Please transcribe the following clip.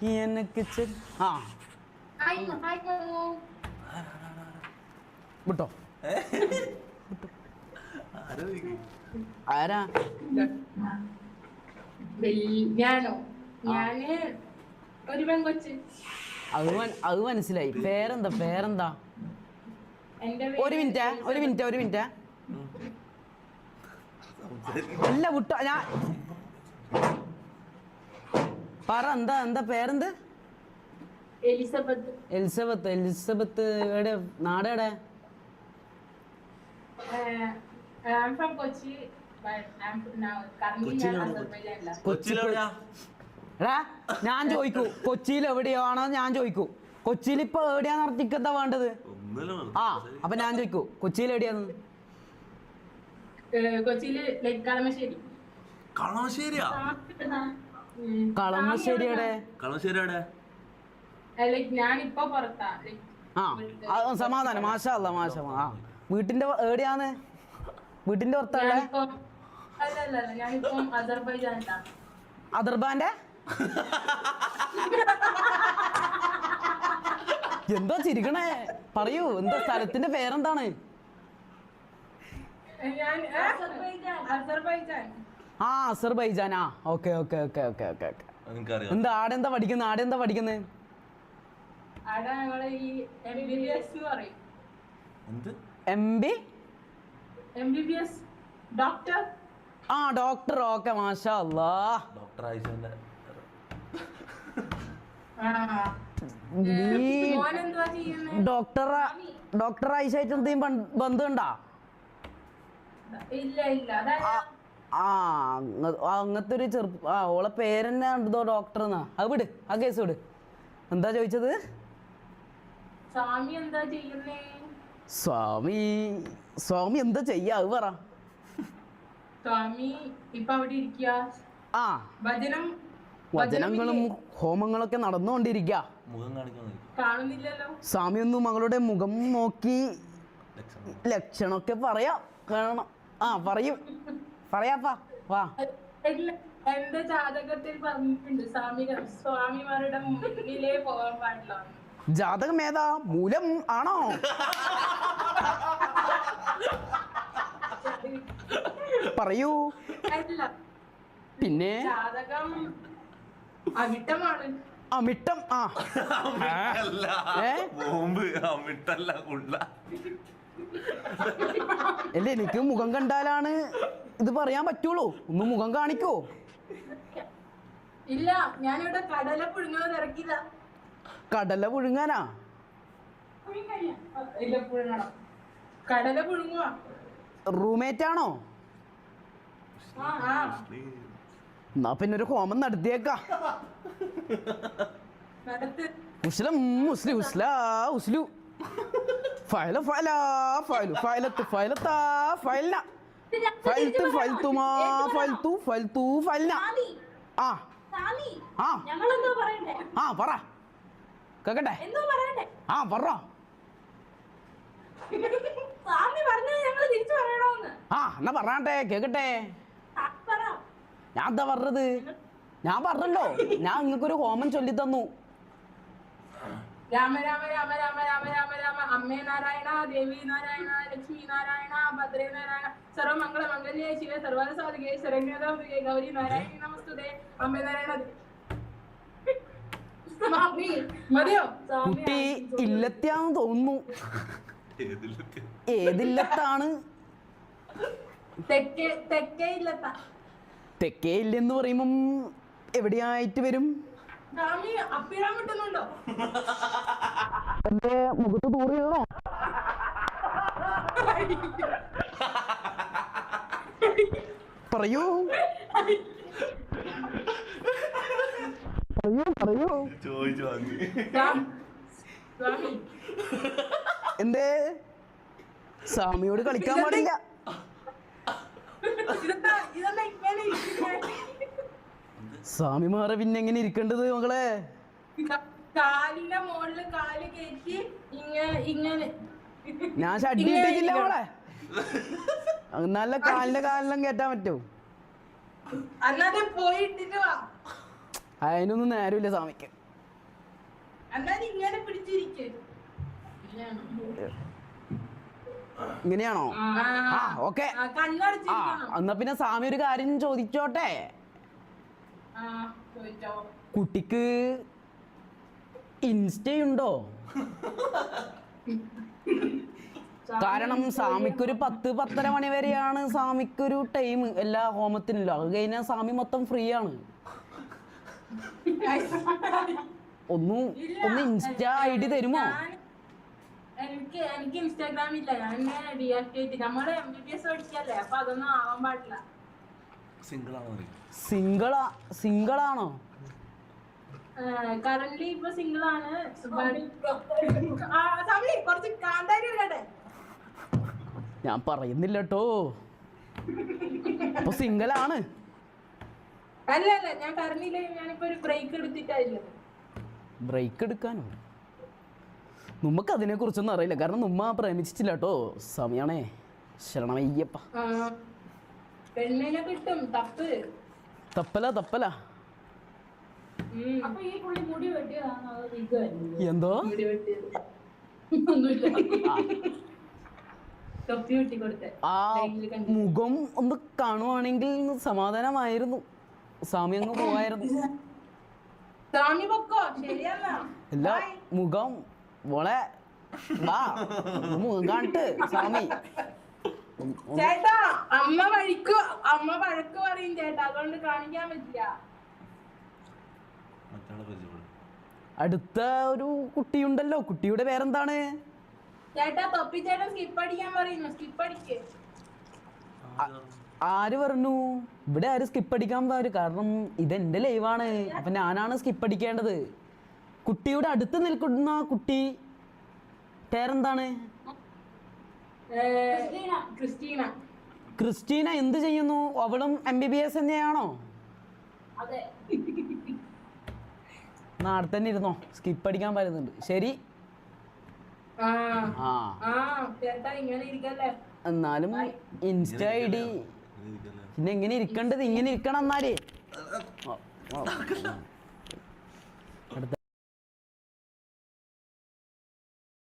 ആ വിട്ടോ ആരാ ഞാനോ ഞാന് ഒരു പെങ്കൊച്ച്. അത് മനസ്സിലായി. പേരെന്താ ഒരു മിനിറ്റ് അല്ല വിട്ടോ ഞാൻ പറ എന്താ പേരെന്ത്? എലിസബത്ത് എവിടെ നാടെവിടെ? ഞാൻ ചോദിക്കൂ കൊച്ചിയിൽ എവിടെയാണോ ഞാൻ ചോദിക്കൂ. കൊച്ചിയിൽ ഇപ്പൊ എവിടെയാന്ന് അറിഞ്ഞിക്കെന്താ വേണ്ടത്? ആ അപ്പൊ ഞാൻ ചോദിക്കൂ കൊച്ചിയിൽ എവിടെയാന്ന്? കളമശ്ശേരിയുടെ ആ സമാധാനം. മാഷാ ആ വീട്ടിന്റെ എവിടെയാന്ന്? വീട്ടിന്റെ പുറത്തുള്ള അദർബാന്റെ എന്താ ചിരിക്കണേ? പറയൂ എന്താ സ്ഥലത്തിന്റെ പേരെന്താണ്? ആ അസർബൈജാൻ. ആ ഓക്കെ എന്താ ആടെന്താ പഠിക്കുന്നത്? ആ ഡോക്ടർ. ഓക്കെ മാഷാ അല്ലാ. ഡോക്ടർ ആയിഷായിട്ട് എന്തെങ്കിലും ബന്ധമുണ്ടാ? അങ്ങനത്തെ ഒരു ഓളെ പേരെന്നെ എന്തോ ഡോക്ടർ എന്നാ. അത് വിട്, ആ കേസ് വിട്. എന്താ ചോദിച്ചത്? സ്വാമി എന്താ ചെയ്യാ അത് പറ. ആ വചനങ്ങളും ഹോമങ്ങളൊക്കെ നടന്നുകൊണ്ടിരിക്ക. സ്വാമി ഒന്ന് മകളുടെ മുഖം നോക്കി ലക്ഷണമൊക്കെ വേണം. ആ പറയാപ്പാ വാ. എന്റെ ജാതകത്തിൽ പറഞ്ഞിട്ടുണ്ട് സ്വാമിമാരുടെ മുന്നിലേ പോകാൻ പാടില്ല. ജാതകം ഏതാ? മൂലം ആണോ? പറയൂ. പിന്നെ ജാതകം അമിട്ടമാണ്. അമിട്ടം. ആ അല്ലേ എനിക്ക് മുഖം കണ്ടാലാണ് ഇത് പറയാൻ പറ്റുള്ളൂ. ഒന്ന് മുഖം കാണിക്കോ? ഇല്ല, ഞാനിവിടെ കടല പുഴുങ്ങാൻ ഇറക്കില്ല. കടല പുഴുങ്ങാനാ? കടല പുഴുങ്ങുക. റൂംമേറ്റ് ആണോ? എന്നാ പിന്നെ ഒരു ഹോമം നടത്തിയേക്കാ. പറ കേക്കട്ടെ. ആ പറ. ആ എന്നാ പറഞ്ഞാട്ടെ കേക്കട്ടെ. ഞാൻ എന്താ പറഞ്ഞത്? ഞാൻ പറഞ്ഞല്ലോ, ഞാൻ നിങ്ങൾക്കൊരു ഹോമം ചൊല്ലി തന്നു. രാമ രാമ രാമ രാമ രാമ രാമ രാമ അമ്മേ നാരായണ ദേവി നാരായണ ലക്ഷ്മി നാരായണ ഭദ്രേ നാരായണ സർവമംഗള മംഗല്യേ ശിവ സർവാർഥ സാധികേ ശരണ്യേ ഗൗരി നാരായണി നമസ്തുതേ അമ്മേ നാരായണ. മതിയോ? കുട്ടി ഇല്ലത്താന്ന് തോന്നുന്നു. ഏതില്ലത്താണ്? തെക്കേ ഇല്ലെന്ന് പറയുമ്പം എവിടെയായിട്ട് വരും? എന്റെ മുഖത്ത് തൂറിയതാണോ? പറയൂ എന്തേ? സ്വാമിയോട് കളിക്കാൻ പാടില്ല. സ്വാമിമാരെ പിന്നെ എങ്ങനെ ഇരിക്കേണ്ടത് മകളെ? കാലിന്റെ മുകളില് കാല് കയറ്റി ഇങ്ങനെ. ഞാൻ ഷഡ്ഡി ഇട്ടിട്ടില്ല മോളെ. നല്ല കാലിനെല്ലാം കേറ്റാൻ പറ്റൂ? പോയിട്ടിട്ട് അതിനൊന്നും നേരമില്ല സ്വാമിക്ക്. എന്നാലും ഇങ്ങനെ പിടിച്ചിരിക്കെ. ഇങ്ങനെയാണോ? ആ ഓക്കെ. എന്നാ പിന്നെ സ്വാമി ഒരു കാര്യം ചോദിച്ചോട്ടെ? കുട്ടിക്ക് ഇൻസ്റ്റയുണ്ടോ? കാരണം സ്വാമിക്കൊരു 10-10:30 മണി വരെയാണ് സ്വാമിക്കൊരു ടൈം എല്ലാ ഹോമത്തിനല്ലോ. അത് കഴിഞ്ഞാൽ സ്വാമി മൊത്തം ഫ്രീ ആണ്. ഒന്ന് ഇൻസ്റ്റ ID തരുമോ? എനിക്ക് ഇൻസ്റ്റാഗ്രാം ഇല്ല. ഞാൻ ഡീആക്ടിവേറ്റ്. നമ്മള് MBBS പഠിക്കല്ലേ, അപ്പൊ അതൊന്നും ആവാൻ പാടില്ല. സിംഗിളാണോ? കറന്റ്ലി ഇപ്പൊ സിംഗിൾ ആണ്. കുറച്ച് കാന്താരി വരട്ടെ. ഞാൻ പറയുന്നില്ല കേട്ടോ. അപ്പൊ സിംഗിളാണ്? അല്ല ഞാൻ കറന്റ്ലി ഞാനിപ്പോ ഒരു ബ്രേക്ക് എടുത്തിട്ടായിരുന്നു. ബ്രേക്ക് എടുക്കാനോ? നമുക്ക് അതിനെ കുറിച്ചൊന്നും അറിയില്ല. കാരണം നമ്മ പ്രേമിച്ചിട്ടില്ല കേട്ടോ. സമയാണേ. ശരണമയ്യപ്പ. പെണ്ണിനെ കിട്ടും. തപ്പല. എന്തോ ആ മുഖം ഒന്ന് കാണുവാണെങ്കിൽ സമാധാനമായിരുന്നു. സ്വാമി അങ്ങ് പോവായിരുന്നു. എല്ലാ മുഖം മോളെ വാ മുഖം കാണിട്ട് സ്വാമി. ചേട്ടാ അമ്മ വഴക്ക് പറയും ചേട്ടാ, അതുകൊണ്ട് കാണിക്കാൻ പറ്റില്ല. അടുത്ത ഒരു കുട്ടിയുണ്ടല്ലോ, കുട്ടിയുടെ പേരെന്താണ്? ചേട്ടാ തൊപ്പി ചേട്ടൻ സ്കിപ്പ് അടിക്കാൻ പറയുന്നു. സ്കിപ്പ് അടിക്ക്. ആര് പറഞ്ഞു? ഇവിടെ ആര് സ്കിപ്പ് അടിക്കാൻ പാരും? കാരണം ഇതെന്റെ ലൈവാണ്. അപ്പൊ ഞാനാണ് സ്കിപ്പ് അടിക്കേണ്ടത്. കുട്ടിയുടെ അടുത്ത് നിൽക്കുന്ന കുട്ടി പേരെന്താണ്? ക്രിസ്റ്റീന. എന്ത് ചെയ്യുന്നു? അവളും MBBS തന്നെയാണോ? നാളെ തന്നെ ഇരുന്നോ, സ്കിപ്പ് അടിക്കാൻ പറ്റുന്നുണ്ട്. ശരി. എന്നാലും ഇൻസ്റ്റ ID പിന്നെ എങ്ങനെ ഇരിക്കേണ്ടത്? ഇങ്ങനെ ഇരിക്കണം എന്നാലേ.